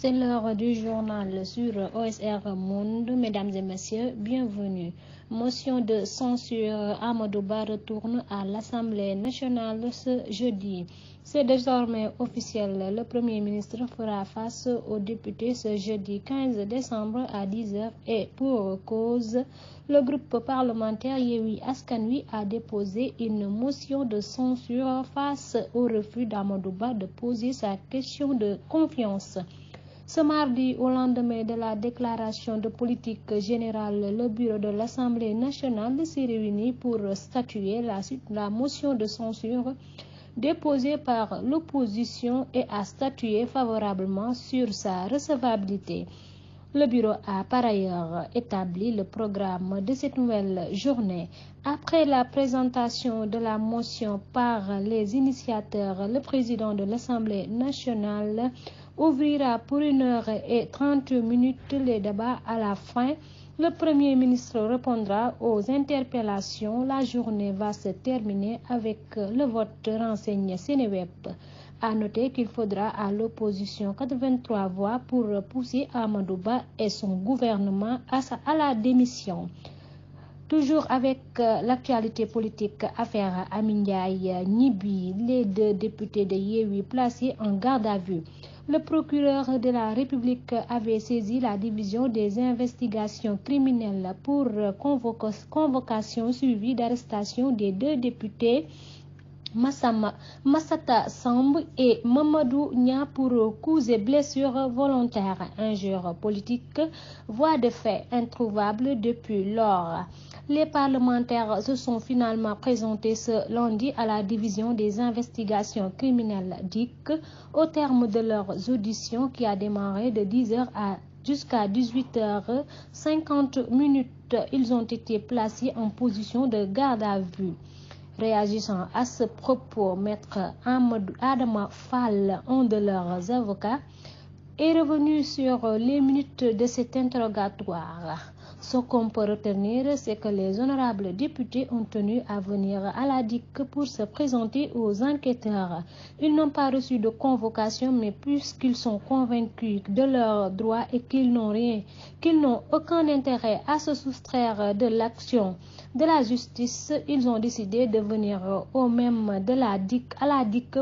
C'est l'heure du journal sur OSR Monde. Mesdames et messieurs, bienvenue. Motion de censure, Amadou Ba retourne à l'Assemblée nationale ce jeudi. C'est désormais officiel. Le Premier ministre fera face aux députés ce jeudi 15 décembre à 10h et pour cause, le groupe parlementaire Yewwi Askan Wi a déposé une motion de censure face au refus d'Amadou Ba de poser sa question de confiance. Ce mardi, au lendemain de la déclaration de politique générale, le bureau de l'Assemblée nationale s'est réuni pour statuer la motion de censure déposée par l'opposition et a statué favorablement sur sa recevabilité. Le bureau a par ailleurs établi le programme de cette nouvelle journée. Après la présentation de la motion par les initiateurs, le président de l'Assemblée nationale ouvrira pour 1h30 les débats. À la fin, le Premier ministre répondra aux interpellations. La journée va se terminer avec le vote, renseigne Seneweb. À noter qu'il faudra à l'opposition 83 voix pour pousser Amadou Ba et son gouvernement à la démission. Toujours avec l'actualité politique, affaire Amy Ndiaye Gniby, les deux députés de Yewwi placés en garde à vue. Le procureur de la République avait saisi la division des investigations criminelles pour convocation suivie d'arrestation des deux députés Massata Samb et Mamadou Nia pour coups et blessures volontaires, injures politiques, voies de fait introuvables depuis lors. Les parlementaires se sont finalement présentés ce lundi à la division des investigations criminelles DIC au terme de leurs auditions qui a démarré de 10h jusqu'à 18h50. Ils ont été placés en position de garde à vue. Réagissant à ce propos, maître Adama Fall, un de leurs avocats, est revenu sur les minutes de cet interrogatoire. Ce qu'on peut retenir, c'est que les honorables députés ont tenu à venir à la DIC pour se présenter aux enquêteurs. Ils n'ont pas reçu de convocation, mais puisqu'ils sont convaincus de leurs droits et qu'ils n'ont aucun intérêt à se soustraire de l'action de la justice, ils ont décidé de venir au même à la DIC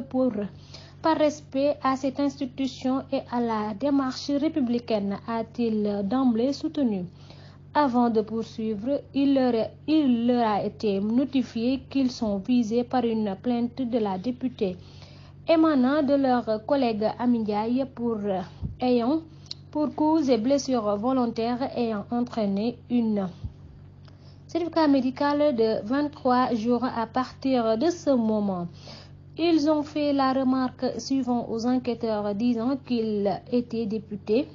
par respect à cette institution et à la démarche républicaine, a-t-il d'emblée soutenu. Avant de poursuivre, il leur a été notifié qu'ils sont visés par une plainte de la députée émanant de leur collègue Amy Ndiaye pour causes et blessures volontaires ayant entraîné une certificat médical de 23 jours à partir de ce moment. Ils ont fait la remarque suivant aux enquêteurs disant qu'ils étaient députés,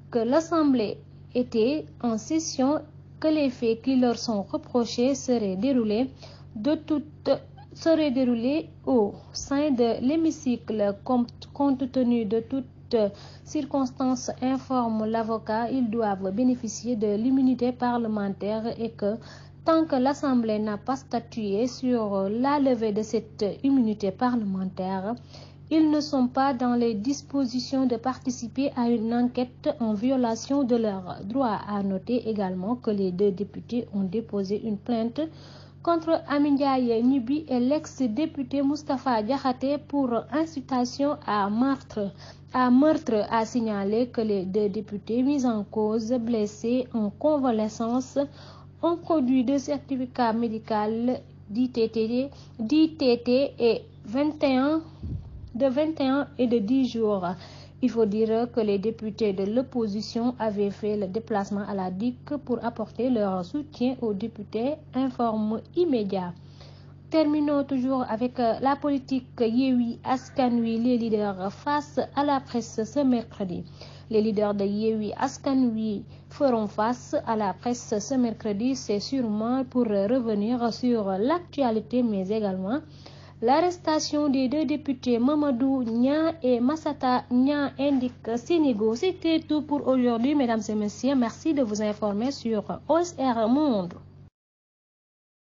que l'Assemblée était en session, que les faits qui leur sont reprochés seraient déroulés au sein de l'hémicycle. Compte tenu de toutes circonstances, informe l'avocat, ils doivent bénéficier de l'immunité parlementaire et que tant que l'Assemblée n'a pas statué sur la levée de cette immunité parlementaire, ils ne sont pas dans les dispositions de participer à une enquête en violation de leurs droits. À noter également que les deux députés ont déposé une plainte contre Amy Ndiaye Gniby et l'ex-député Moustapha Diakhaté pour incitation à meurtre. A signalé que les deux députés mis en cause, blessés en convalescence, ont produit deux certificats médicaux d'ITT et 21 et de 10 jours. Il faut dire que les députés de l'opposition avaient fait le déplacement à la DIC pour apporter leur soutien aux députés, informe immédiat. Terminons toujours avec la politique Yewwi Askan Wi, les leaders face à la presse ce mercredi. Les leaders de Yewwi Askan Wi feront face à la presse ce mercredi, c'est sûrement pour revenir sur l'actualité, mais également l'arrestation des deux députés Mamadou Nia et Massata Nia, indique Sénégo. C'était tout pour aujourd'hui, mesdames et messieurs. Merci de vous informer sur OSR Monde.